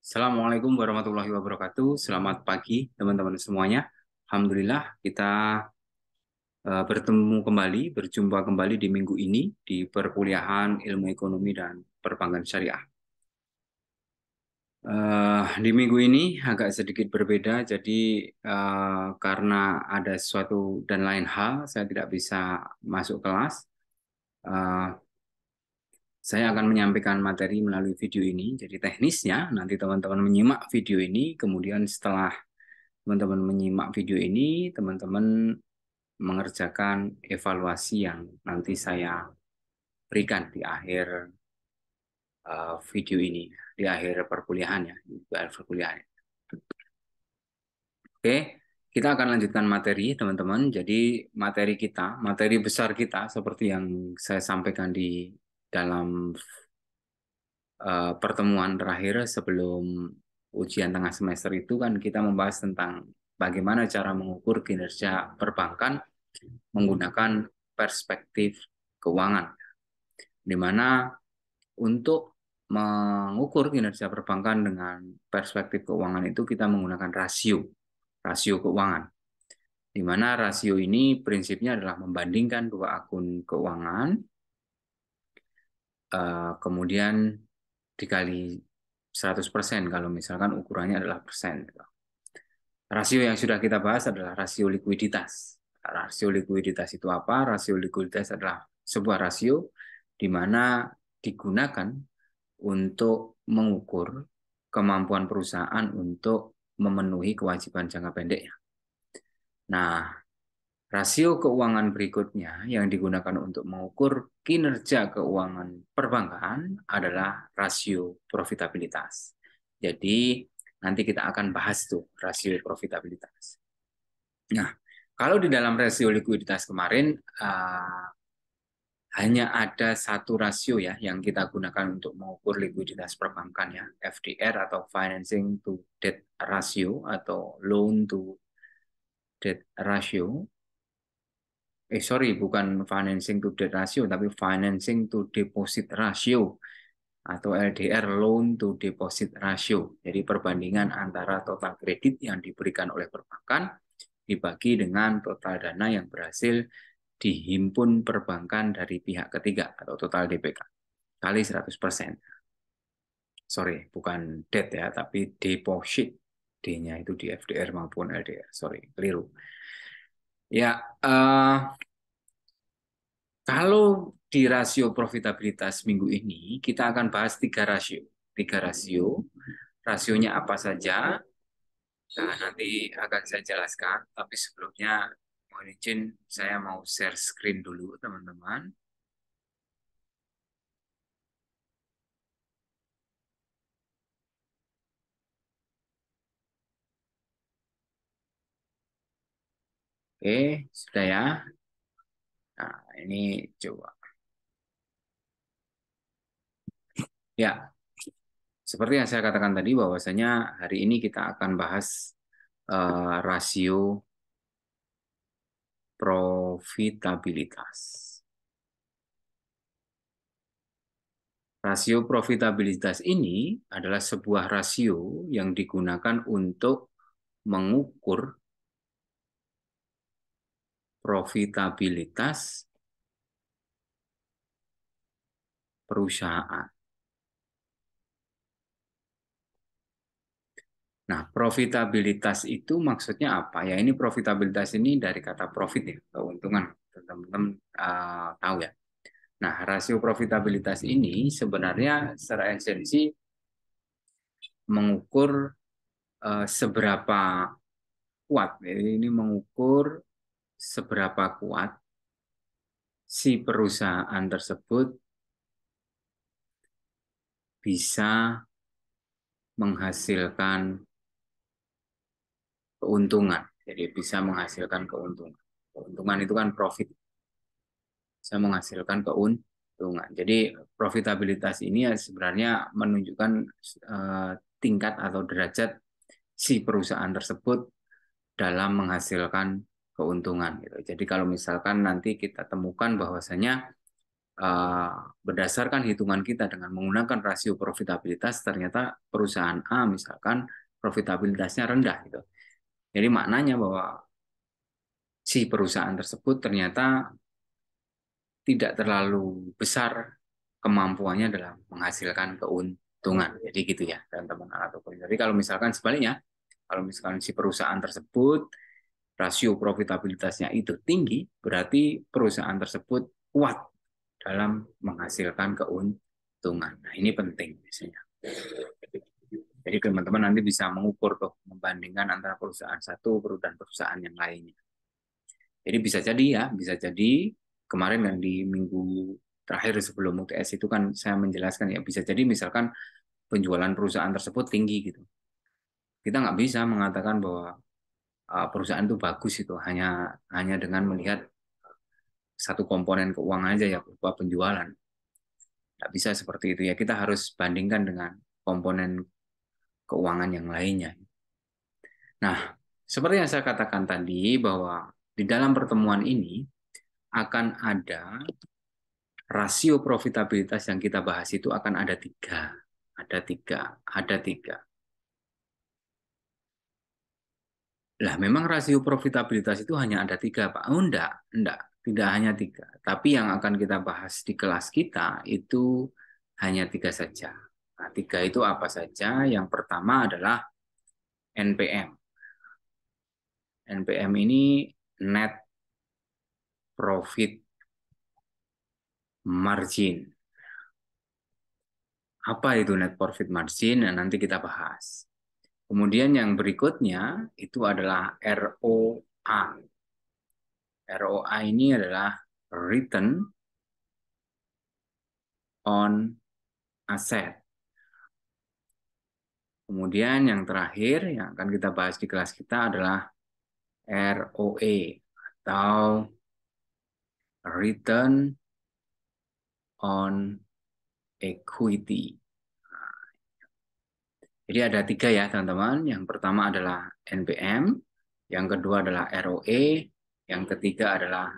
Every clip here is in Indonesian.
Assalamualaikum warahmatullahi wabarakatuh. Selamat pagi teman-teman semuanya. Alhamdulillah kita bertemu kembali, berjumpa kembali di minggu ini di perkuliahan Ilmu Ekonomi dan Perbankan Syariah. Di minggu ini agak sedikit berbeda, jadi karena ada sesuatu dan lain hal, saya tidak bisa masuk kelas. Eh, saya akan menyampaikan materi melalui video ini. Jadi teknisnya nanti teman-teman menyimak video ini, kemudian setelah teman-teman menyimak video ini, teman-teman mengerjakan evaluasi yang nanti saya berikan di akhir video ini, di akhir perkuliahan ya, di akhir perkuliahan. Oke, kita akan lanjutkan materi teman-teman. Jadi materi besar kita seperti yang saya sampaikan di dalam pertemuan terakhir sebelum ujian tengah semester itu kan kita membahas tentang bagaimana cara mengukur kinerja perbankan menggunakan perspektif keuangan, di mana untuk mengukur kinerja perbankan dengan perspektif keuangan itu kita menggunakan rasio keuangan, di mana rasio ini prinsipnya adalah membandingkan dua akun keuangan, kemudian dikali 100% kalau misalkan ukurannya adalah persen. Rasio yang sudah kita bahas adalah rasio likuiditas. Rasio likuiditas itu apa? Rasio likuiditas adalah sebuah rasio di mana digunakan untuk mengukur kemampuan perusahaan untuk memenuhi kewajiban jangka pendeknya. Nah, rasio keuangan berikutnya yang digunakan untuk mengukur kinerja keuangan perbankan adalah rasio profitabilitas. Jadi, nanti kita akan bahas tuh rasio profitabilitas. Nah, kalau di dalam rasio likuiditas kemarin hanya ada satu rasio ya yang kita gunakan untuk mengukur likuiditas perbankan ya, FDR atau financing to debt ratio atau loan to debt ratio. Sorry, bukan financing to debt ratio tapi financing to deposit ratio atau LDR, loan to deposit ratio. Jadi perbandingan antara total kredit yang diberikan oleh perbankan dibagi dengan total dana yang berhasil dihimpun perbankan dari pihak ketiga atau total DPK kali 100%. Sorry, bukan debt ya, tapi deposit. D-nya itu di FDR maupun LDR. Sorry, keliru. Ya, kalau di rasio profitabilitas minggu ini, kita akan bahas tiga rasio. Tiga rasio. Rasionya apa saja? Nah, nanti akan saya jelaskan. Tapi sebelumnya, mohon izin saya mau share screen dulu, teman-teman. Oke, sudah ya. Nah, ini coba. Ya, seperti yang saya katakan tadi, bahwasanya hari ini kita akan bahas rasio profitabilitas. Rasio profitabilitas ini adalah sebuah rasio yang digunakan untuk mengukur profitabilitas perusahaan. Nah, profitabilitas itu maksudnya apa? Ya, ini profitabilitas ini dari kata profit ya, keuntungan. Teman-teman tahu ya. Nah, rasio profitabilitas ini sebenarnya secara esensi mengukur seberapa kuat. Jadi ini mengukur seberapa kuat si perusahaan tersebut bisa menghasilkan keuntungan. Jadi bisa menghasilkan keuntungan. Keuntungan itu kan profit. Bisa menghasilkan keuntungan. Jadi profitabilitas ini ya sebenarnya menunjukkan tingkat atau derajat si perusahaan tersebut dalam menghasilkan keuntungan gitu. Jadi kalau misalkan nanti kita temukan bahwasanya berdasarkan hitungan kita dengan menggunakan rasio profitabilitas, ternyata perusahaan A misalkan profitabilitasnya rendah gitu. Jadi maknanya bahwa si perusahaan tersebut ternyata tidak terlalu besar kemampuannya dalam menghasilkan keuntungan. Jadi gitu ya, teman-teman. Ataupun jadi kalau misalkan sebaliknya, kalau misalkan si perusahaan tersebut rasio profitabilitasnya itu tinggi, berarti perusahaan tersebut kuat dalam menghasilkan keuntungan. Nah, ini penting biasanya. Jadi teman-teman nanti bisa mengukur tuh, membandingkan antara perusahaan satu dan perusahaan yang lainnya. Jadi bisa jadi kemarin yang di minggu terakhir sebelum UTS itu kan saya menjelaskan ya, bisa jadi misalkan penjualan perusahaan tersebut tinggi gitu. Kita nggak bisa mengatakan bahwa perusahaan itu bagus itu hanya hanya dengan melihat satu komponen keuangan aja ya berupa penjualan. Nggak bisa seperti itu ya. Kita harus bandingkan dengan komponen keuangan yang lainnya. Nah, seperti yang saya katakan tadi bahwa di dalam pertemuan ini akan ada rasio profitabilitas yang kita bahas itu akan ada tiga. Ada tiga. Ada tiga. Lah, memang rasio profitabilitas itu hanya ada tiga, Pak. Oh, enggak. Enggak. Tidak hanya tiga. Tapi yang akan kita bahas di kelas kita itu hanya tiga saja. Nah, tiga itu apa saja? Yang pertama adalah NPM. NPM ini net profit margin. Apa itu net profit margin? Nah, nanti kita bahas. Kemudian yang berikutnya itu adalah ROA. ROA ini adalah return on asset. Kemudian yang terakhir yang akan kita bahas di kelas kita adalah ROE atau return on equity. Jadi ada tiga ya teman-teman. Yang pertama adalah NPM, yang kedua adalah ROE, yang ketiga adalah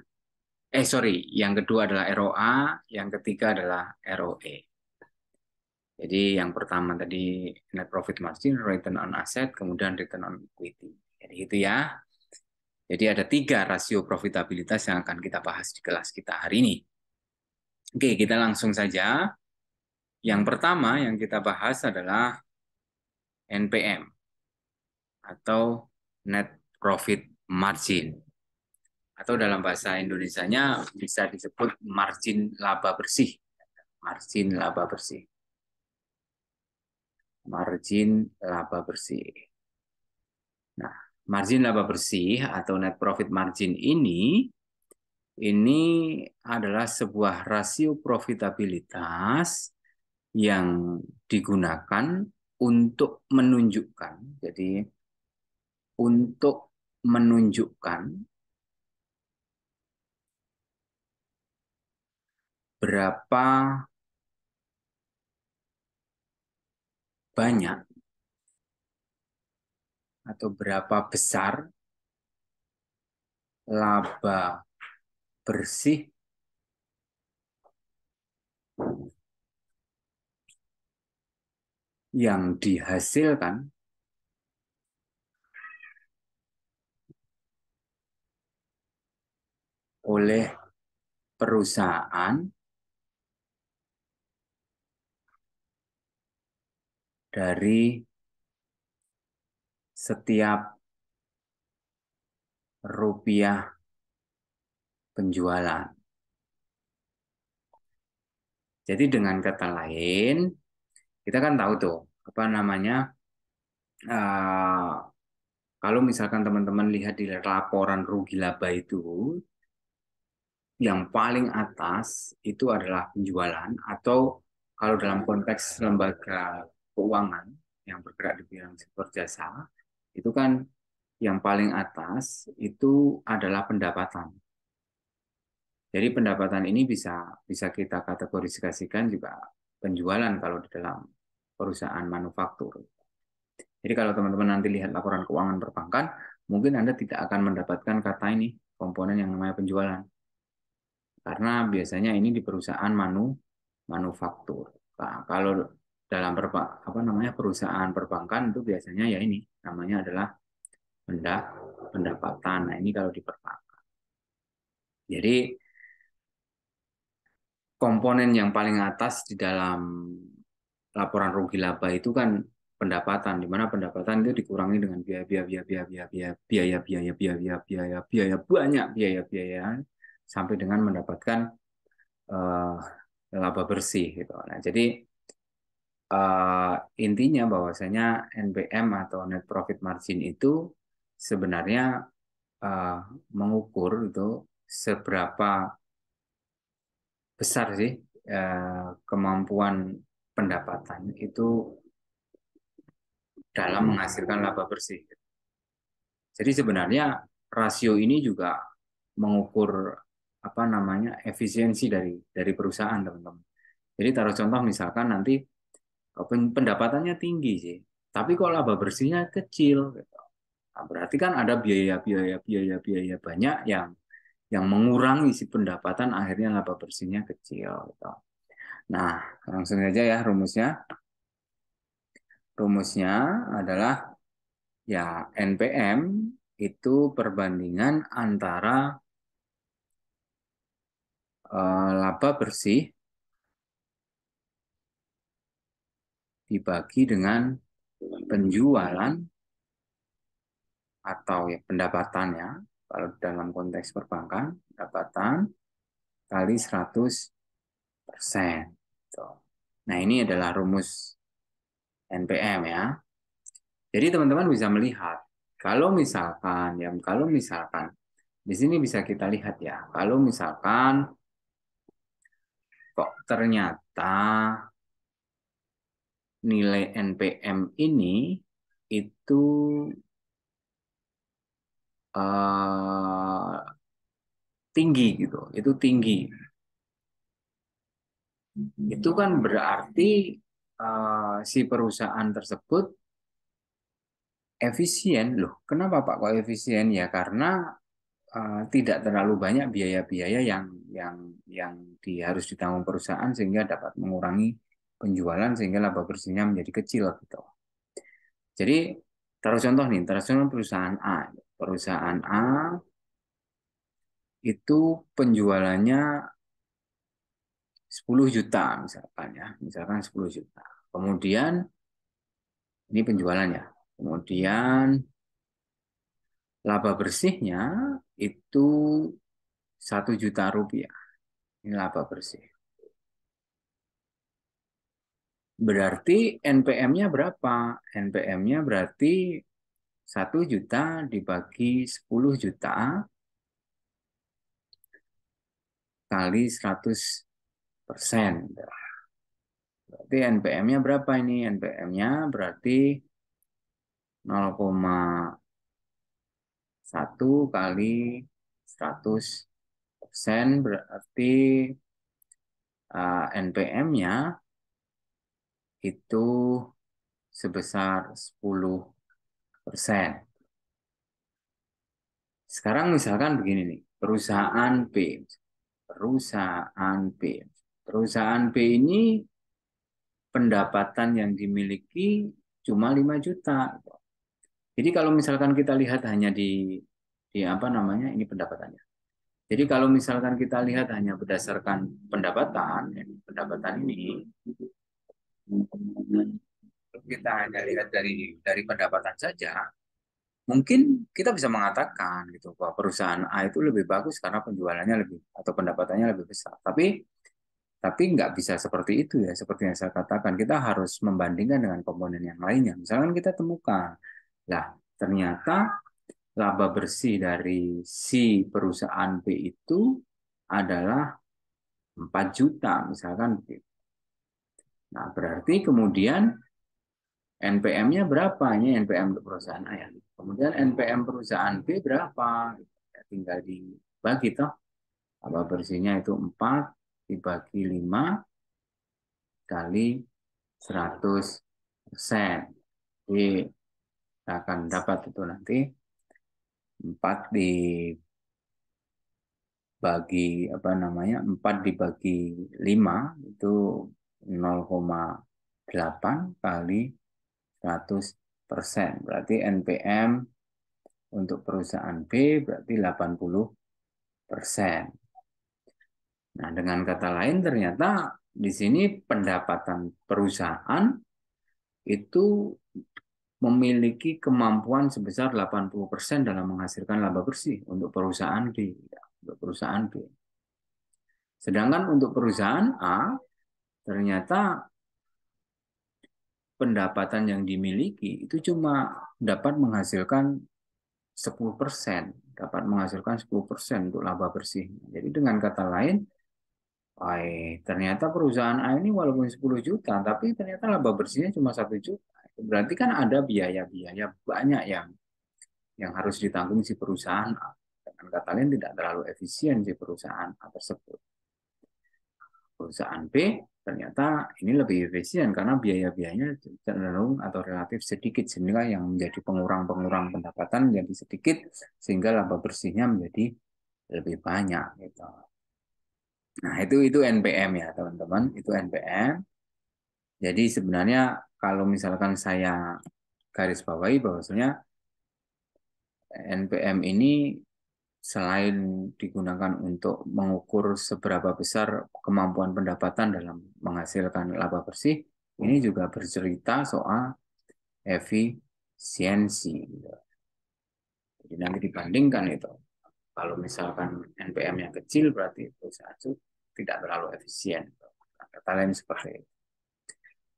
yang kedua adalah ROA, yang ketiga adalah ROE. Jadi yang pertama tadi net profit margin, return on asset, kemudian return on equity. Jadi itu ya. Jadi ada tiga rasio profitabilitas yang akan kita bahas di kelas kita hari ini. Oke, kita langsung saja. Yang pertama yang kita bahas adalah NPM atau net profit margin. Atau dalam bahasa Indonesianya bisa disebut margin laba bersih. Margin laba bersih. Margin laba bersih. Nah, margin laba bersih atau net profit margin ini adalah sebuah rasio profitabilitas yang digunakan untuk menunjukkan, jadi untuk menunjukkan berapa banyak atau berapa besar laba bersih yang dihasilkan oleh perusahaan dari setiap rupiah penjualan. Jadi dengan kata lain, kita kan tahu tuh apa namanya, uh, kalau misalkan teman-teman lihat di laporan rugi laba itu, yang paling atas itu adalah penjualan atau kalau dalam konteks lembaga keuangan yang bergerak di bidang sektor jasa, itu kan yang paling atas itu adalah pendapatan. Jadi pendapatan ini bisa bisa kita kategorisasikan juga penjualan kalau di dalam perusahaan manufaktur. Jadi kalau teman-teman nanti lihat laporan keuangan perbankan, mungkin Anda tidak akan mendapatkan kata ini, komponen yang namanya penjualan. Karena biasanya ini di perusahaan manufaktur. Nah, kalau dalam apa namanya perusahaan perbankan itu biasanya ya ini namanya adalah pendapatan. Nah, ini kalau di perbankan. Jadi komponen yang paling atas di dalam laporan rugi laba itu kan pendapatan, di mana pendapatan itu dikurangi dengan biaya banyak biaya sampai dengan mendapatkan eh, laba bersih gitu. Nah, jadi eh, intinya bahwasanya NPM atau net profit margin itu sebenarnya eh, mengukur itu seberapa besar sih kemampuan pendapatan itu dalam menghasilkan laba bersih. Jadi sebenarnya rasio ini juga mengukur apa namanya efisiensi dari perusahaan, teman-teman. Jadi taruh contoh misalkan nanti pendapatannya tinggi sih, tapi kok laba bersihnya kecil, gitu. Nah, berarti kan ada biaya banyak yang mengurangi si pendapatan, akhirnya laba bersihnya kecil, gitu. Nah, langsung aja ya rumusnya. Rumusnya adalah ya NPM itu perbandingan antara laba bersih dibagi dengan penjualan atau ya pendapatan ya. Kalau dalam konteks perbankan, pendapatan kali 100%. Nah, ini adalah rumus NPM ya. Jadi teman-teman bisa melihat kalau misalkan di sini bisa kita lihat ya, kalau misalkan kok ternyata nilai NPM ini itu uh, tinggi gitu, itu tinggi. Itu kan berarti si perusahaan tersebut efisien loh. Kenapa Pak kok efisien? Ya karena tidak terlalu banyak biaya-biaya yang yang harus ditanggung perusahaan sehingga dapat mengurangi penjualan sehingga laba bersihnya menjadi kecil gitu. Jadi taruh contoh perusahaan A. Perusahaan A itu penjualannya 10 juta misalkan ya, misalkan 10 juta. Kemudian ini penjualannya. Kemudian laba bersihnya itu 1 juta rupiah. Ini laba bersih. Berarti NPM-nya berapa? NPM-nya berarti 1 juta dibagi 10 juta kali 100%. Berarti NPM-nya berapa ini? NPM-nya berarti 0,1 kali 100% berarti NPM-nya itu sebesar 10%. Sekarang misalkan begini nih, perusahaan B. Perusahaan B. Perusahaan B ini pendapatan yang dimiliki cuma 5 juta. Jadi kalau misalkan kita lihat hanya di apa namanya ini pendapatannya. Jadi kalau misalkan kita lihat hanya berdasarkan pendapatan ini kita hanya lihat dari pendapatan saja, mungkin kita bisa mengatakan gitu bahwa perusahaan A itu lebih bagus karena penjualannya lebih atau pendapatannya lebih besar. Tapi nggak bisa seperti itu ya. Seperti yang saya katakan, kita harus membandingkan dengan komponen yang lainnya. Misalkan kita temukan, lah ternyata laba bersih dari si perusahaan B itu adalah 4 juta, misalkan begitu. Nah, berarti kemudian NPM-nya berapa? Ini NPM untuk perusahaan A ya. Kemudian NPM perusahaan B berapa? Ya, tinggal dibagi toh. Laba bersihnya itu 4 dibagi 5 kali 100%. Jadi kita akan dapat itu nanti 4 bagi apa namanya 4 dibagi 5 itu 0,8 kali 100%. Berarti NPM untuk perusahaan B berarti 80%. Nah, dengan kata lain ternyata di sini pendapatan perusahaan itu memiliki kemampuan sebesar 80% dalam menghasilkan laba bersih untuk perusahaan B. Untuk perusahaan B. Sedangkan untuk perusahaan A, ternyata pendapatan yang dimiliki itu cuma dapat menghasilkan 10%, dapat menghasilkan 10% untuk laba bersih. Jadi dengan kata lain, ternyata perusahaan A ini walaupun 10 juta, tapi ternyata laba bersihnya cuma 1 juta. Berarti kan ada biaya-biaya banyak yang harus ditanggung si perusahaan A. Dengan kata lain tidak terlalu efisien si perusahaan A tersebut. Perusahaan B ternyata ini lebih efisien karena biaya-biayanya cenderung atau relatif sedikit sehingga yang menjadi pengurang-pengurang pendapatan menjadi sedikit sehingga laba bersihnya menjadi lebih banyak gitu. Nah, itu NPM ya, teman-teman. Itu NPM. Jadi sebenarnya kalau misalkan saya garis bawahi bahwasanya NPM ini selain digunakan untuk mengukur seberapa besar kemampuan pendapatan dalam menghasilkan laba bersih, ini juga bercerita soal efisiensi. Jadi nanti dibandingkan itu. Kalau misalkan NPM yang kecil berarti perusahaan itu tidak terlalu efisien. Kata lain seperti itu.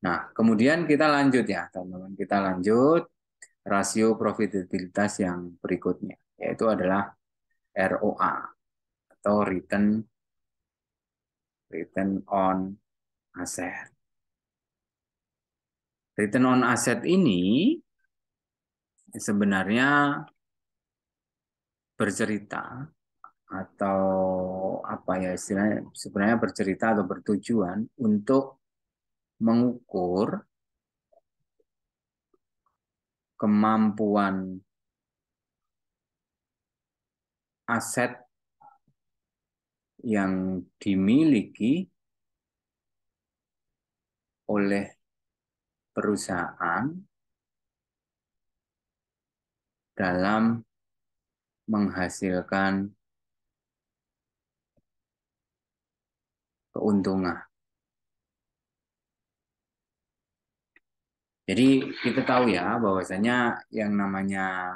Nah, kemudian kita lanjut ya, teman-teman. Kita lanjut rasio profitabilitas yang berikutnya, yaitu adalah ROA atau return on asset. Return on asset ini sebenarnya bercerita atau apa ya istilahnya, sebenarnya bercerita atau bertujuan untuk mengukur kemampuan aset yang dimiliki oleh perusahaan dalam menghasilkan keuntungan. Jadi kita tahu ya bahwasanya yang namanya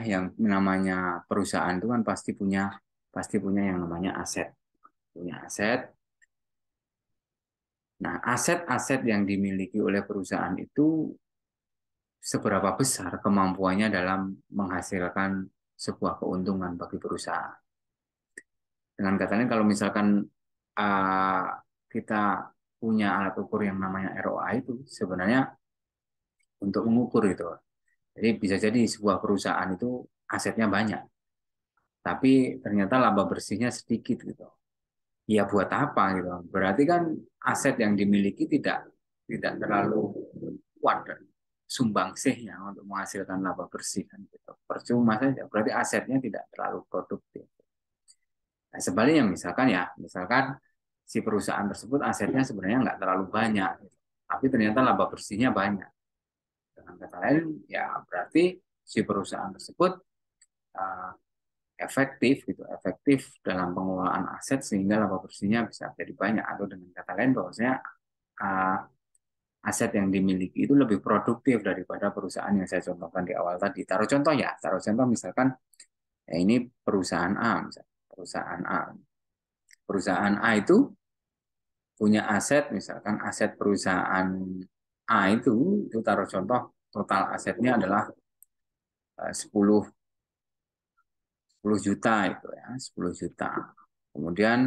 yang namanya perusahaan itu kan pasti punya yang namanya aset, punya aset. Nah, aset-aset yang dimiliki oleh perusahaan itu seberapa besar kemampuannya dalam menghasilkan sebuah keuntungan bagi perusahaan. Dengan kata lain, kalau misalkan uh, kita punya alat ukur yang namanya ROA itu sebenarnya untuk mengukur itu. Jadi bisa jadi sebuah perusahaan itu asetnya banyak, tapi ternyata laba bersihnya sedikit gitu. Ya buat apa gitu? Berarti kan aset yang dimiliki tidak terlalu kuat dan sumbangsihnya untuk menghasilkan laba bersih kan gitu. Percuma saja. Berarti asetnya tidak terlalu produktif. Nah, sebaliknya misalkan si perusahaan tersebut asetnya sebenarnya nggak terlalu banyak, gitu. Tapi ternyata laba bersihnya banyak. Dengan kata lain, ya berarti si perusahaan tersebut uh, efektif dalam pengelolaan aset sehingga laba bersihnya bisa jadi banyak. Atau dengan kata lain bahwasanya uh, aset yang dimiliki itu lebih produktif daripada perusahaan yang saya contohkan di awal tadi. Taruh contoh misalkan ya ini perusahaan A, misalkan. Perusahaan A itu punya aset, misalkan aset perusahaan A itu taruh contoh total asetnya adalah 10 juta itu ya, 10 juta. Kemudian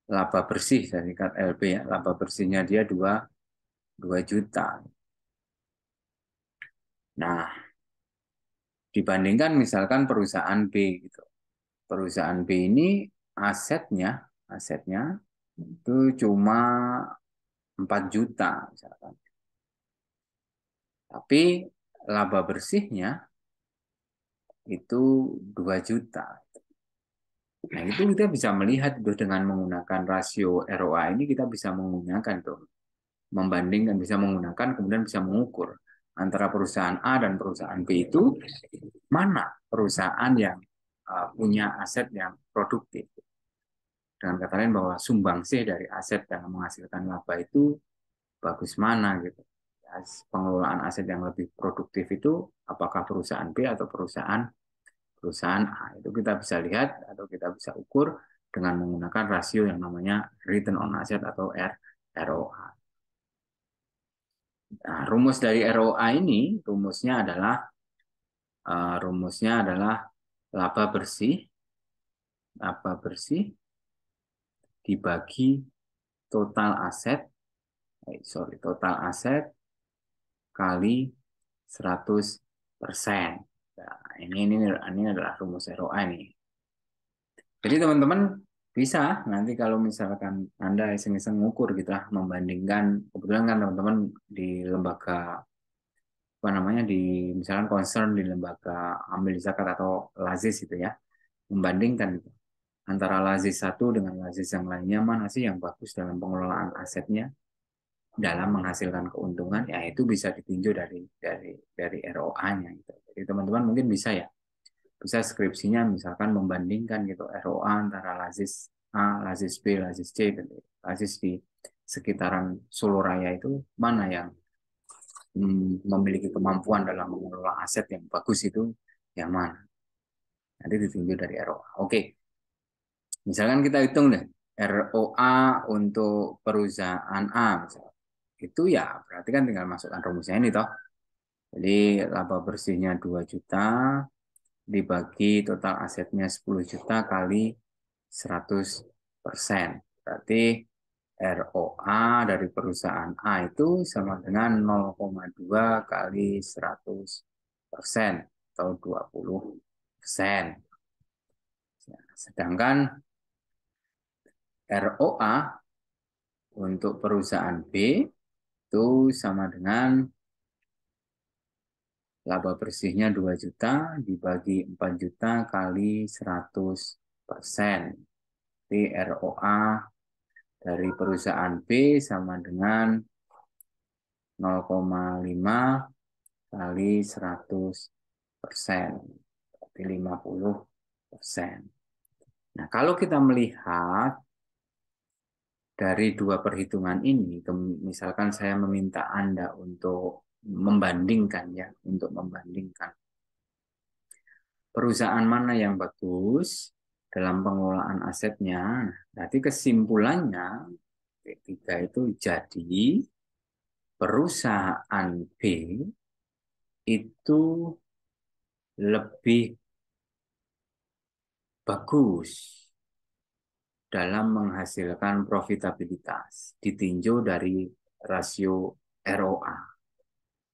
laba bersih dari LB ya, laba bersihnya dia 2 juta. Nah, dibandingkan misalkan perusahaan B gitu. Perusahaan B ini asetnya itu cuma 4 juta misalkan. Tapi laba bersihnya itu 2 juta. Nah, itu kita bisa melihat tuh dengan menggunakan rasio ROA ini kita bisa menggunakan tuh membandingkan, bisa menggunakan, kemudian bisa mengukur antara perusahaan A dan perusahaan B itu mana perusahaan yang punya aset yang produktif. Dengan kata lain bahwa sumbangsih dari aset dalam menghasilkan laba itu bagus mana gitu. Pengelolaan aset yang lebih produktif itu apakah perusahaan B atau perusahaan A. Itu kita bisa lihat atau kita bisa ukur dengan menggunakan rasio yang namanya return on asset atau ROA. Nah, rumus dari ROA ini rumusnya adalah laba bersih dibagi total aset total aset kali 100%. Nah, ini adalah rumus ROA ini. Jadi teman-teman bisa nanti kalau misalkan Anda iseng-iseng ngukur gitu lah, membandingkan, kebetulan kan teman-teman di lembaga apa namanya, di misalkan concern di lembaga amil zakat atau lazis itu ya, membandingkan gitu. Antara lazis satu dengan lazis yang lainnya, mana sih yang bagus dalam pengelolaan asetnya dalam menghasilkan keuntungan, ya itu bisa ditinjau dari ROA-nya gitu. Jadi teman-teman mungkin bisa skripsinya misalkan membandingkan gitu ROA antara lazis A, lazis B, lazis C, dan lazis di sekitaran Solo Raya itu mana yang memiliki kemampuan dalam mengelola aset yang bagus itu yang mana. Nanti ditinjau dari ROA. Oke, misalkan kita hitung deh ROA untuk perusahaan A misalnya. Itu ya berarti kan tinggal masukkan rumusnya ini toh. Jadi laba bersihnya 2 juta dibagi total asetnya 10 juta kali 100%. Berarti ROA dari perusahaan A itu sama dengan 0,2 kali 100% atau 20%. Sedangkan ROA untuk perusahaan B itu sama dengan laba bersihnya 2 juta dibagi 4 juta kali 100%. Jadi ROA dari perusahaan B sama dengan 0,5 kali 100%. Berarti 50%. Nah, kalau kita melihat dari dua perhitungan ini, misalkan saya meminta Anda untuk membandingkan ya, untuk membandingkan perusahaan mana yang bagus dalam pengelolaan asetnya. Berarti kesimpulannya ketiga itu jadi perusahaan B itu lebih bagus dalam menghasilkan profitabilitas ditinjau dari rasio ROA.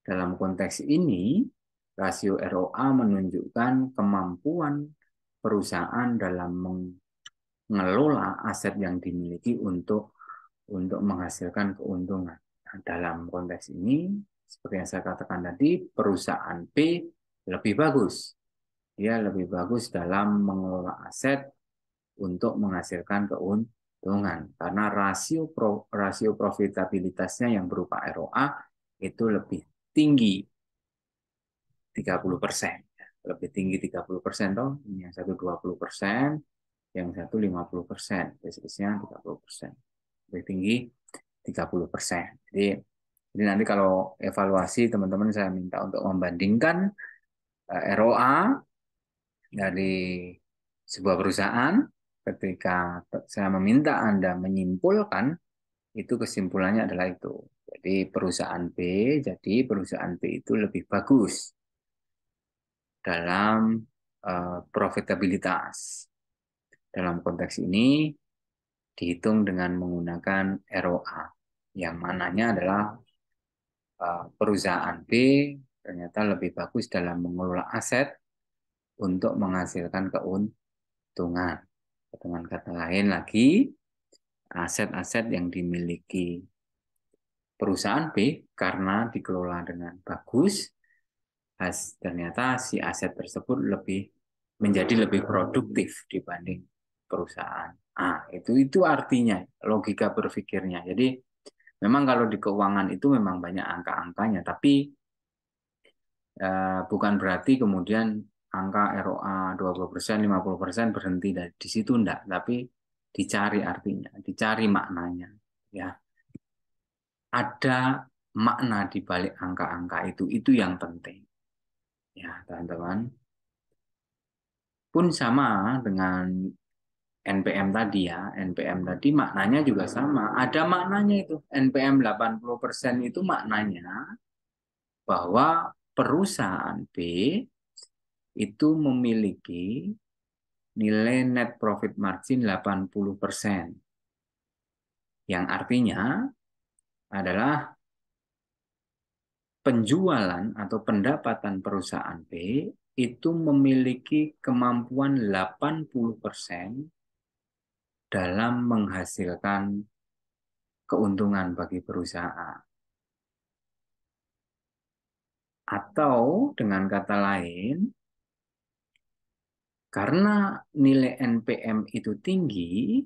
Dalam konteks ini, rasio ROA menunjukkan kemampuan perusahaan dalam mengelola aset yang dimiliki untuk menghasilkan keuntungan. Nah, dalam konteks ini, seperti yang saya katakan tadi, perusahaan B lebih bagus. Dia lebih bagus dalam mengelola aset untuk menghasilkan keuntungan. Karena rasio profitabilitasnya yang berupa ROA itu lebih tinggi 30%. Lebih tinggi 30% toh. Yang satu 20%, yang satu 50%. Basisnya 30%. Lebih tinggi 30%. Jadi nanti kalau evaluasi teman-teman saya minta untuk membandingkan ROA dari sebuah perusahaan. Ketika saya meminta Anda menyimpulkan, itu kesimpulannya adalah itu. Jadi perusahaan B itu lebih bagus dalam profitabilitas. Dalam konteks ini dihitung dengan menggunakan ROA, yang mananya adalah perusahaan B ternyata lebih bagus dalam mengelola aset untuk menghasilkan keuntungan. Dengan kata lain lagi, aset-aset yang dimiliki perusahaan B karena dikelola dengan bagus, ternyata si aset tersebut menjadi lebih produktif dibanding perusahaan. Itu artinya logika berpikirnya. Jadi memang kalau di keuangan itu memang banyak angka-angkanya, tapi bukan berarti kemudian angka ROA 20%, 50% berhenti di situ enggak, tapi dicari artinya, dicari maknanya. Ya, ada makna di balik angka-angka itu yang penting. Ya, teman-teman. Pun sama dengan NPM tadi ya, NPM tadi maknanya juga sama. Ada maknanya itu. NPM 80% itu maknanya bahwa perusahaan B itu memiliki nilai net profit margin 80%. Yang artinya adalah penjualan atau pendapatan perusahaan B itu memiliki kemampuan 80% dalam menghasilkan keuntungan bagi perusahaan. Atau dengan kata lain, karena nilai NPM itu tinggi,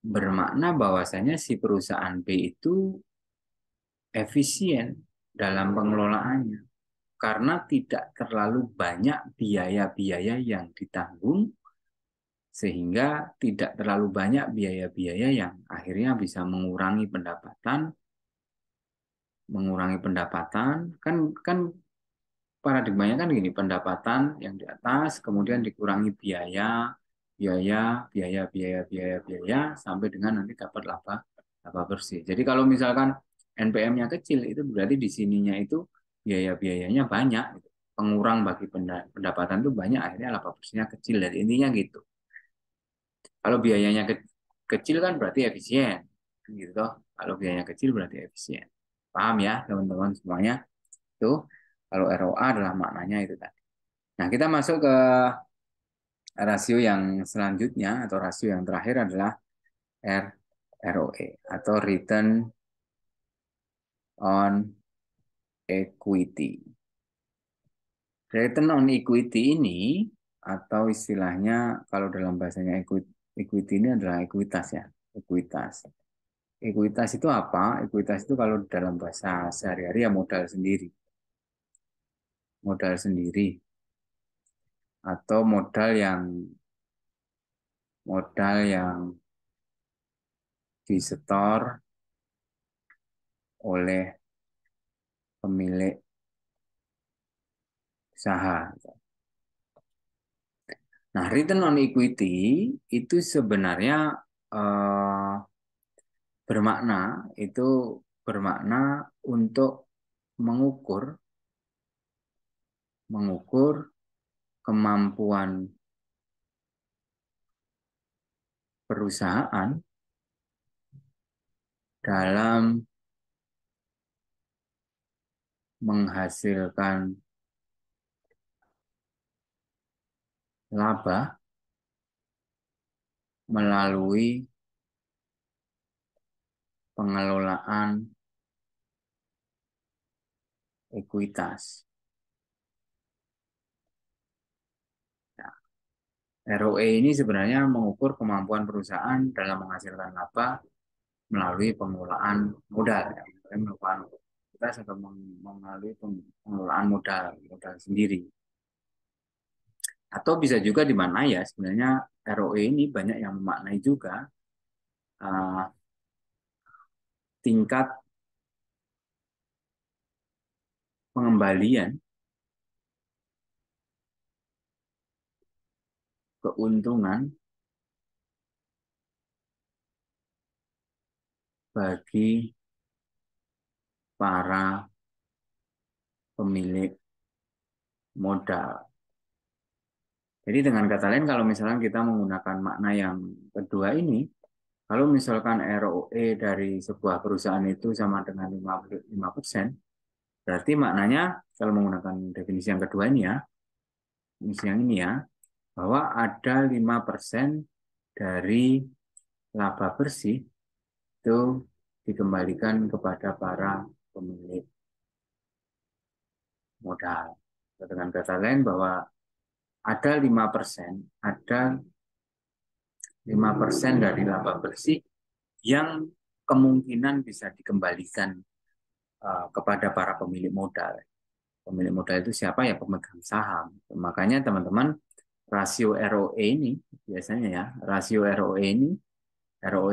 bermakna bahwasanya si perusahaan B itu efisien dalam pengelolaannya. Karena tidak terlalu banyak biaya-biaya yang ditanggung, sehingga tidak terlalu banyak biaya-biaya yang akhirnya bisa mengurangi pendapatan, kan kan paradigmanya kan gini, pendapatan yang di atas kemudian dikurangi biaya sampai dengan nanti dapat laba bersih. Jadi kalau misalkan NPM-nya kecil itu berarti di sininya itu biaya-biayanya banyak gitu. Pengurang bagi pendapatan itu banyak, akhirnya laba bersihnya kecil. Dari intinya gitu. Kalau biayanya kecil kan berarti efisien gitu toh. Kalau biayanya kecil berarti efisien. Paham ya teman-teman semuanya? Tuh, kalau ROA adalah maknanya itu tadi. Nah, kita masuk ke rasio yang selanjutnya atau rasio yang terakhir adalah ROE atau Return on Equity. Return on Equity ini atau istilahnya kalau dalam bahasanya equity ini adalah ekuitas ya, ekuitas. Ekuitas itu apa? Ekuitas itu kalau dalam bahasa sehari-hari ya modal sendiri atau modal yang disetor oleh pemilik usaha. Nah, return on equity itu sebenarnya eh, bermakna itu bermakna untuk mengukur kemampuan perusahaan dalam menghasilkan laba melalui pengelolaan ekuitas. Nah, ROE ini sebenarnya mengukur kemampuan perusahaan dalam menghasilkan laba melalui pengelolaan modal, ya. Pengelolaan ekuitas atau melalui pengelolaan modal sendiri. Atau bisa juga di mana ya sebenarnya ROE ini banyak yang memaknai juga uh, tingkat pengembalian keuntungan bagi para pemilik modal. Jadi dengan kata lain kalau misalkan kita menggunakan makna yang kedua ini, kalau misalkan ROE dari sebuah perusahaan itu sama dengan 5%, berarti maknanya kalau menggunakan definisi yang kedua ini ya, definisi yang ini ya, bahwa ada 5% dari laba bersih itu dikembalikan kepada para pemilik modal. Dengan kata lain bahwa ada 5%, ada 5% dari laba bersih yang kemungkinan bisa dikembalikan kepada para pemilik modal. Pemilik modal itu siapa? Ya pemegang saham. Makanya teman-teman, rasio ROE ini biasanya ya, ROE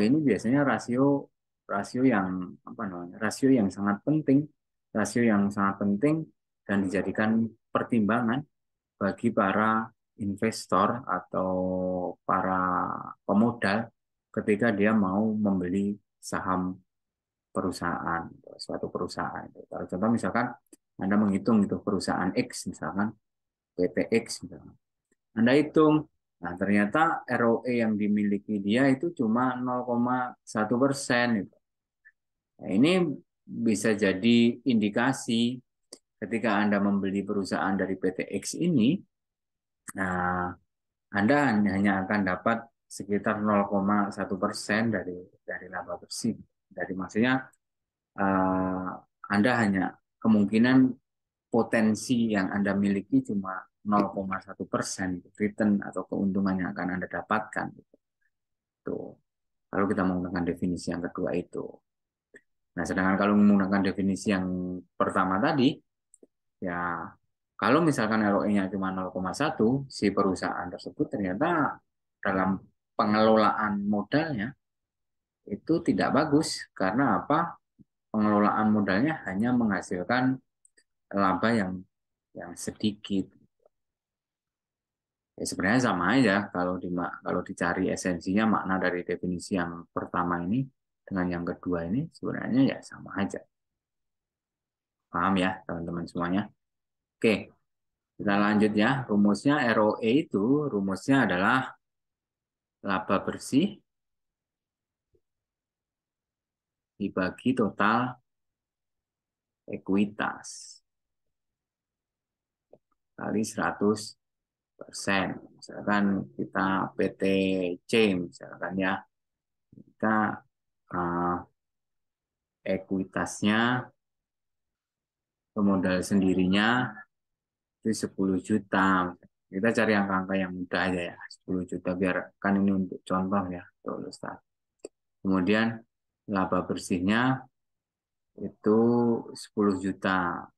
ini biasanya rasio rasio yang apa namanya? Rasio yang sangat penting, rasio yang sangat penting dan dijadikan pertimbangan bagi para investor atau para pemodal ketika dia mau membeli saham perusahaan, suatu perusahaan. Kalau contoh misalkan Anda menghitung itu perusahaan X misalkan, PT X misalkan. Anda hitung, nah ternyata ROE yang dimiliki dia itu cuma 0,1%. Nah, ini bisa jadi indikasi ketika Anda membeli perusahaan dari PT X ini, nah Anda hanya akan dapat sekitar 0,1% dari laba bersih. Dari maksudnya eh, Anda hanya kemungkinan potensi yang Anda miliki cuma 0,1% return atau keuntungan yang akan Anda dapatkan. Tuh. Kalau kita menggunakan definisi yang kedua itu. Nah, sedangkan kalau menggunakan definisi yang pertama tadi, ya kalau misalkan ROE-nya cuma 0,1, si perusahaan tersebut ternyata dalam pengelolaan modalnya itu tidak bagus. Karena apa? Pengelolaan modalnya hanya menghasilkan laba yang sedikit. Ya, sebenarnya sama aja kalau dicari esensinya makna dari definisi yang pertama ini dengan yang kedua ini sebenarnya ya sama aja. Paham ya teman-teman semuanya? Oke, kita lanjut ya. Rumusnya ROE itu rumusnya adalah laba bersih dibagi total ekuitas kali 100%. Misalkan kita PT C misalkan ya, kita ekuitasnya modal sendirinya itu 10 juta. Kita cari angka-angka yang mudah aja ya, 10 juta biar kan ini untuk contoh ya, Ustaz. Kemudian laba bersihnya itu 10 juta.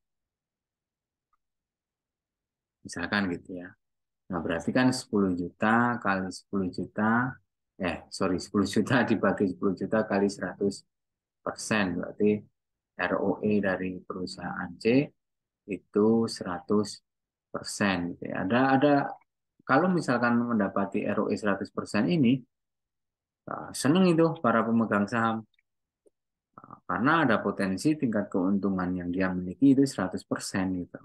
Misalkan gitu ya. Nah, berarti kan 10 juta kali 10 juta, 10 juta dibagi 10 juta kali 100%. Berarti ROE dari perusahaan C itu 100%. Gitu ya. Kalau misalkan mendapati ROE 100% ini, senang itu para pemegang saham. Karena ada potensi tingkat keuntungan yang dia miliki itu 100% gitu.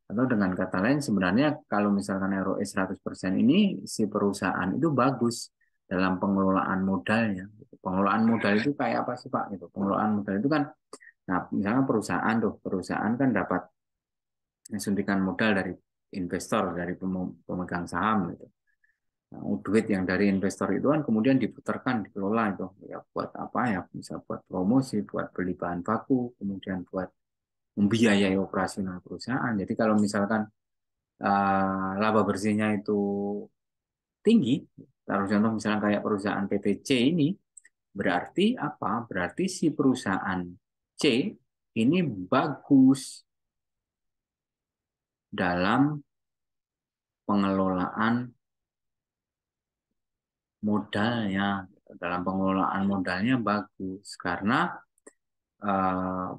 Atau dengan kata lain sebenarnya kalau misalkan ROE 100% ini si perusahaan itu bagus dalam pengelolaan modalnya. Pengelolaan modal itu kayak apa sih Pak? Gitu. Pengelolaan modal itu kan, nah misalnya perusahaan kan dapat suntikan modal dari investor, dari pemegang saham gitu. Nah, duit yang dari investor itu kan kemudian diputarkan, dikelola itu ya buat apa ya? Bisa buat promosi, buat beli bahan baku, kemudian buat membiayai operasional perusahaan. Jadi kalau misalkan laba bersihnya itu tinggi, taruh contoh misalnya kayak perusahaan PT C ini, berarti apa? Berarti si perusahaan C ini bagus dalam pengelolaan modalnya. Dalam pengelolaan modalnya bagus karena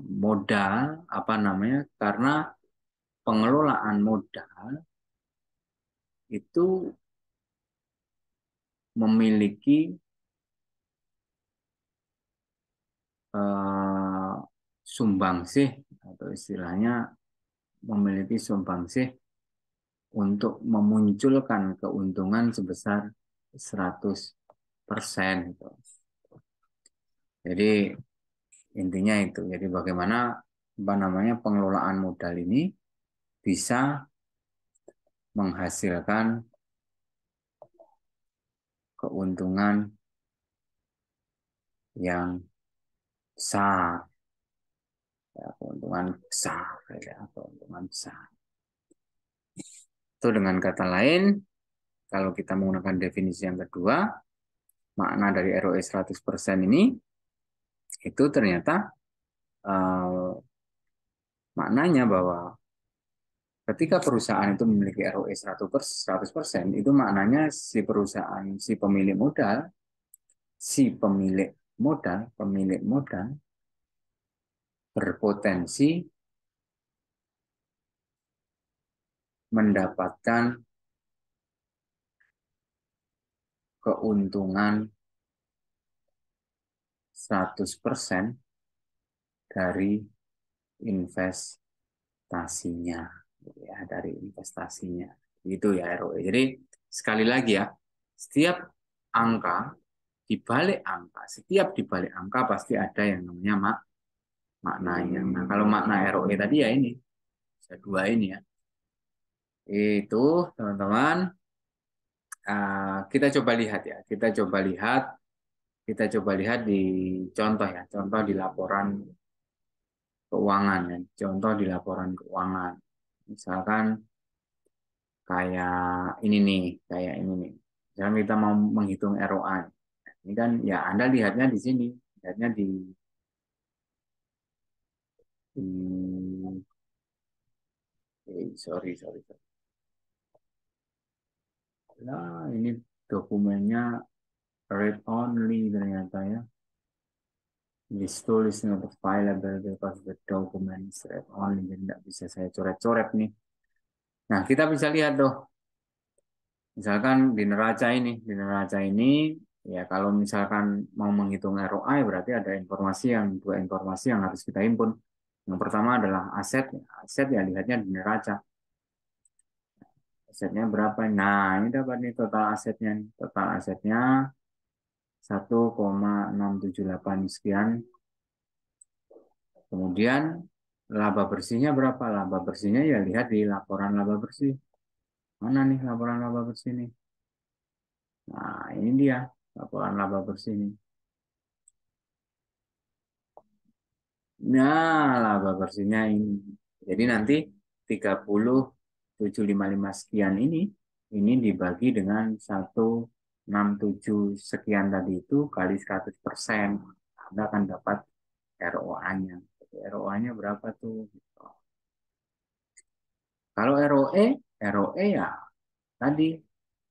modal apa namanya? Karena pengelolaan modal itu memiliki eh, sumbangsih atau istilahnya memiliki sumbangsih untuk memunculkan keuntungan sebesar 100%. Gitu. Jadi intinya itu. Jadi bagaimana apa namanya pengelolaan modal ini bisa menghasilkan keuntungan yang besar, ya, keuntungan besar, ya, keuntungan besar. Itu dengan kata lain kalau kita menggunakan definisi yang kedua, makna dari ROE 100% ini itu ternyata eh, maknanya bahwa ketika perusahaan itu memiliki ROE 100%, itu maknanya si perusahaan, pemilik modal berpotensi mendapatkan keuntungan 100% dari investasinya, ya, dari investasinya. Itu ya ROE. Jadi sekali lagi ya, setiap angka setiap di balik angka pasti ada yang namanya maknanya. Nah, kalau makna ROE tadi ya ini, saya dua ini ya. Itu teman-teman, kita coba lihat ya, kita coba lihat di contoh ya, contoh di laporan keuangan ya, contoh di laporan keuangan. Misalkan kayak ini nih. Misalkan kita mau menghitung ROA. Ini kan ya Anda lihatnya di sini, lihatnya di sorry. Nah, ini dokumennya read only ternyata ya. This tool is not available because the document is read only. Jadi tidak bisa saya coret-coret nih. Nah, kita bisa lihat tuh. Misalkan di neraca ini ya kalau misalkan mau menghitung ROI berarti ada dua informasi yang harus kita himpun. Yang pertama adalah aset. Aset ya lihatnya di neraca. Asetnya berapa? Nah, ini dapat nih total asetnya. Total asetnya 1,678 sekian. Kemudian laba bersihnya berapa? Laba bersihnya ya lihat di laporan laba bersih. Mana nih laporan laba bersih nih? Nah, ini dia laporan laba bersih nih. Nah, laba bersihnya ini. Jadi nanti 30,755 sekian ini dibagi dengan 167 sekian tadi itu kali 100%. Anda akan dapat ROA-nya. ROA-nya berapa tuh? Kalau ROE ya tadi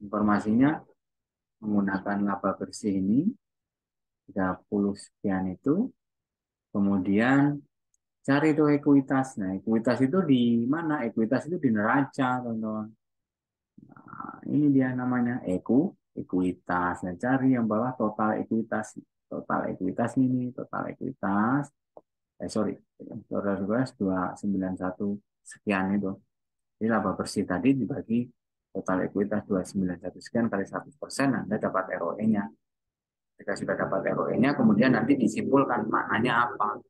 informasinya menggunakan laba bersih ini 30 sekian itu, kemudian cari itu ekuitas. Nah, ekuitas itu di mana? Ekuitas itu di neraca, teman-teman. Nah, ini dia namanya ekuitas. Nah, cari yang bawah total ekuitas. Total ekuitas ini, total ekuitas. Sorry, total ekuitas 291 sekian itu. Jadi laba bersih tadi dibagi total ekuitas 291 sekian kali 100%, Anda dapat ROE-nya. Jika sudah dapat ROE-nya, kemudian nanti disimpulkan maknanya apa.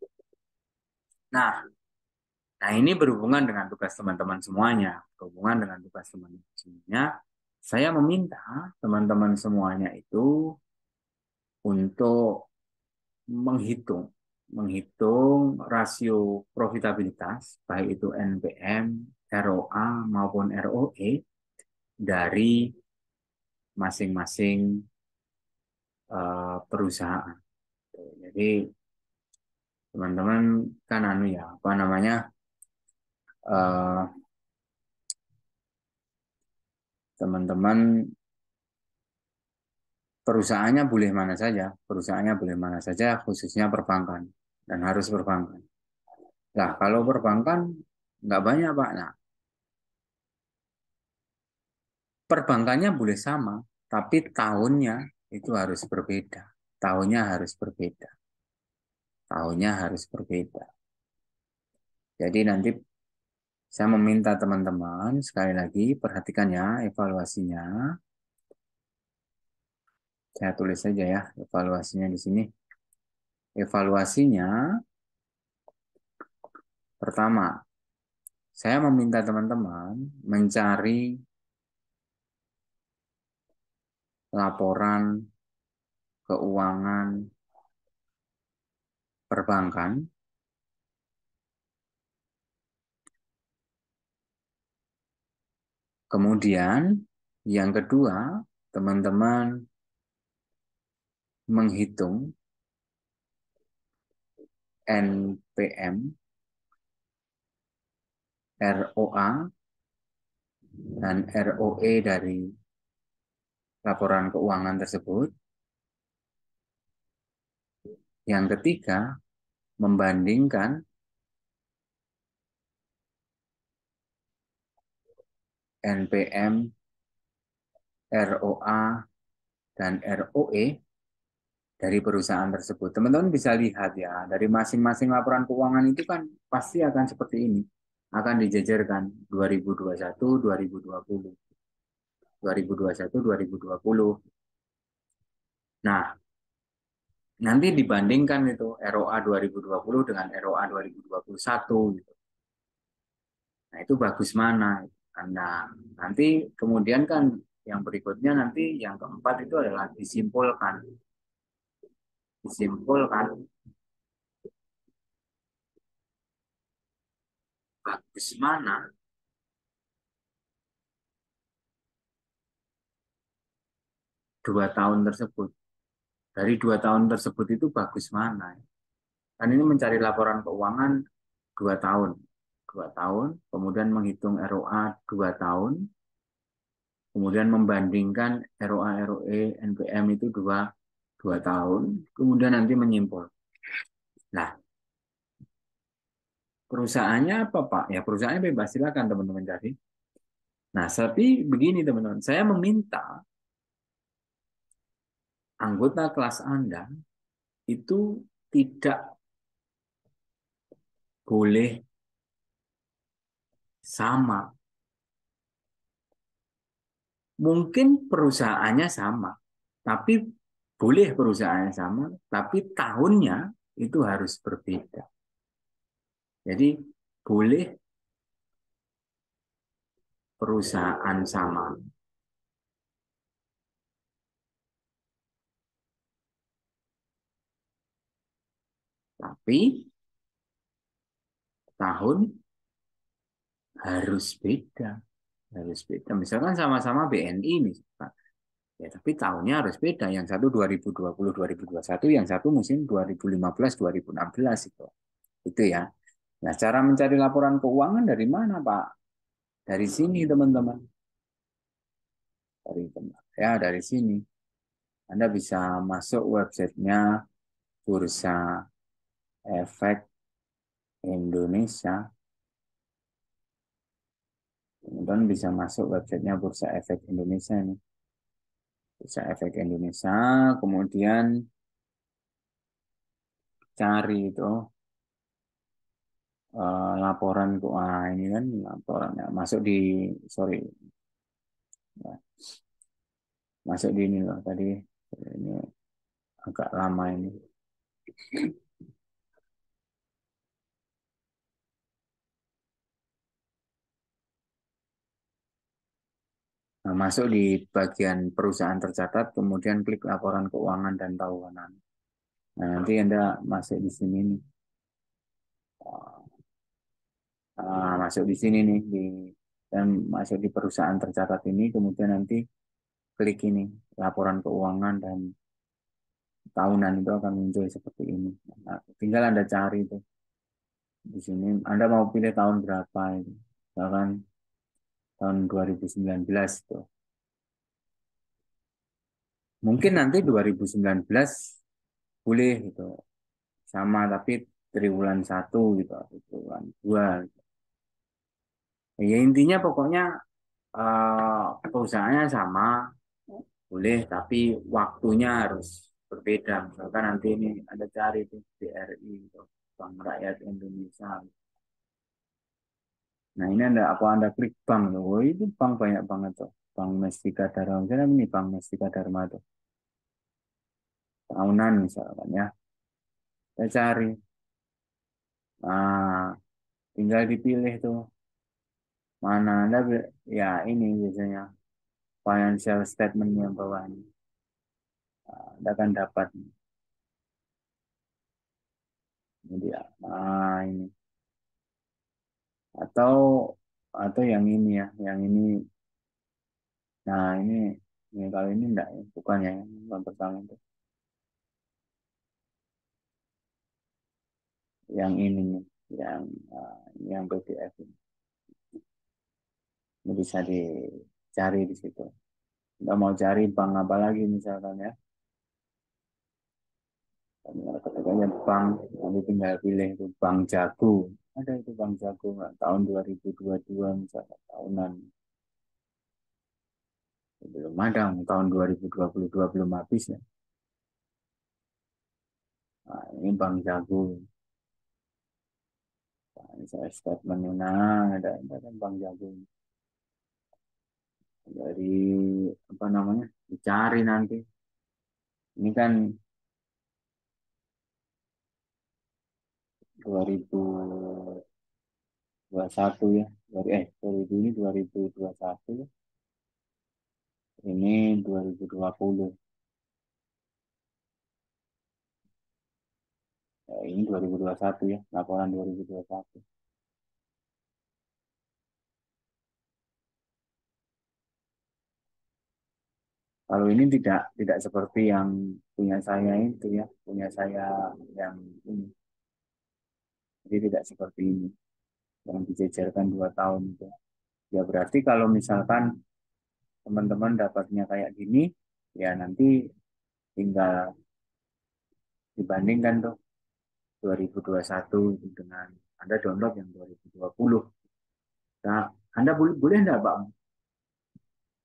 Nah, nah ini berhubungan dengan tugas teman-teman semuanya. Berhubungan dengan tugas teman-teman semuanya. Saya meminta teman-teman semuanya itu untuk menghitung menghitung rasio profitabilitas, baik itu NPM, ROA maupun ROE dari masing-masing perusahaan. Jadi teman-teman kan ya apa namanya eh, teman-teman perusahaannya boleh mana saja khususnya perbankan dan harus perbankan. Nah kalau perbankan nggak banyak Pak. Nah perbankannya boleh sama tapi tahunnya itu harus berbeda. Tahunnya harus berbeda. Tahunnya harus berbeda. Jadi nanti saya meminta teman-teman sekali lagi perhatikan ya evaluasinya. Saya tulis saja ya evaluasinya di sini. Evaluasinya pertama, saya meminta teman-teman mencari laporan keuangan perbankan, kemudian Yang kedua, teman-teman menghitung NPM, ROA, dan ROE dari laporan keuangan tersebut. Yang ketiga, membandingkan NPM, ROA, dan ROE dari perusahaan tersebut. Teman-teman bisa lihat ya, dari masing-masing laporan keuangan itu kan pasti akan seperti ini. Akan dijajarkan 2021, 2020, 2021, 2020. Nah, nanti dibandingkan itu ROA 2020 dengan ROA 2021 gitu. Nah, itu bagus mana? Nah, nanti kemudian kan yang berikutnya nanti yang keempat itu adalah disimpulkan. Disimpulkan bagus mana 2 tahun tersebut. Dari 2 tahun tersebut itu bagus mana? Kan ini mencari laporan keuangan 2 tahun. 2 tahun, kemudian menghitung ROA 2 tahun, kemudian membandingkan ROA, ROE, NPM itu dua tahun, kemudian nanti menyimpul. Nah, perusahaannya apa, Pak? Ya, perusahaannya bebas, silakan teman-teman cari. Nah, tapi begini teman-teman, saya meminta anggota kelas Anda itu tidak boleh sama. Mungkin perusahaannya sama, tapi boleh perusahaannya sama, tapi tahunnya itu harus berbeda. Jadi boleh perusahaan sama, tapi tahun harus beda. Harus beda. Misalkan sama-sama BNI misalkan. Ya, tapi tahunnya harus beda. Yang satu 2020, 2021, yang satu musim 2015, 2016 itu. Itu ya. Nah, cara mencari laporan keuangan dari mana, Pak? Dari sini, teman-teman. Dari sini. Anda bisa masuk websitenya Bursa Efek Indonesia. Teman-teman bisa masuk websitenya Bursa Efek Indonesia ini. Bursa Efek Indonesia, kemudian cari itu laporan keuangan ini kan laporannya masuk di sorry ya, masuk di ini loh tadi ini agak lama ini. Nah, masuk di bagian perusahaan tercatat, kemudian klik laporan keuangan dan tahunan. Nah, nanti Anda masuk di sini nih. Masuk di sini nih dan masuk di perusahaan tercatat ini, kemudian nanti klik ini laporan keuangan dan tahunan itu akan muncul seperti ini. Nah, tinggal Anda cari itu di sini. Anda mau pilih tahun berapa itu. Misalkan tahun 2019 itu. Mungkin nanti 2019 boleh gitu. Sama tapi triwulan 1 gitu atau triwulan 2 gitu. Ya intinya pokoknya perusahaannya sama boleh tapi waktunya harus berbeda. Misalkan nanti ini ada cari itu BRI gitu, Bank Rakyat Indonesia. Nah ini Anda klik bank loh. Oh, itu bank banyak banget tuh. Bank Mestika Dharma. Misalnya ini Bank Mestika Dharma tuh. Tahunan misalkan ya. Saya cari. Nah, tinggal dipilih tuh. Mana Anda ya ini biasanya financial statement yang bawah ini. Nah, Anda akan dapat. Jadi ini atau yang ini ya, yang ini Nah, ini kalau ini enggak, ya. Bukan yang pertama itu. Yang ini nih, yang yang PDF ini. Ini bisa dicari di situ. Nggak mau cari bank apa lagi misalkan ya. Ketik aja bank, nanti tinggal pilih itu Bank Jago. Ada itu Bank Jago nggak? Tahun 2022 misalkan tahunan. Belum ada, tahun 2022 belum habis ya. Nah, ini Bank Jago. Nah, ini saya statementnya, nah ada Bank Jago. Dari apa namanya? Dicari nanti. Ini kan 2021 ya. Sorry, ini 2021 ya. Ini 2020. Ya, ini 2021 ya, laporan 2021. Kalau ini tidak seperti yang punya saya itu ya, punya saya yang ini. Jadi tidak seperti ini, yang dijejerkan 2 tahun itu. Ya berarti kalau misalkan teman-teman dapatnya kayak gini, ya nanti tinggal dibandingkan tuh 2021 dengan Anda download yang 2020. Nah, Anda boleh enggak Pak?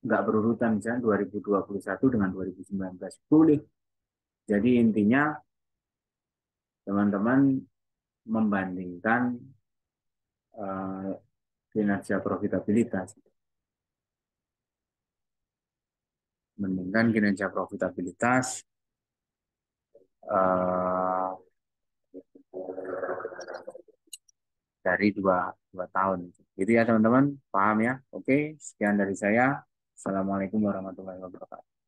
Enggak berurutan misalnya 2021 dengan 2019. Boleh. Jadi intinya teman-teman membandingkan eh, kinerja profitabilitas, membandingkan kinerja profitabilitas eh, dari dua tahun. Gitu ya teman-teman, paham ya? Oke, sekian dari saya. Assalamualaikum warahmatullahi wabarakatuh.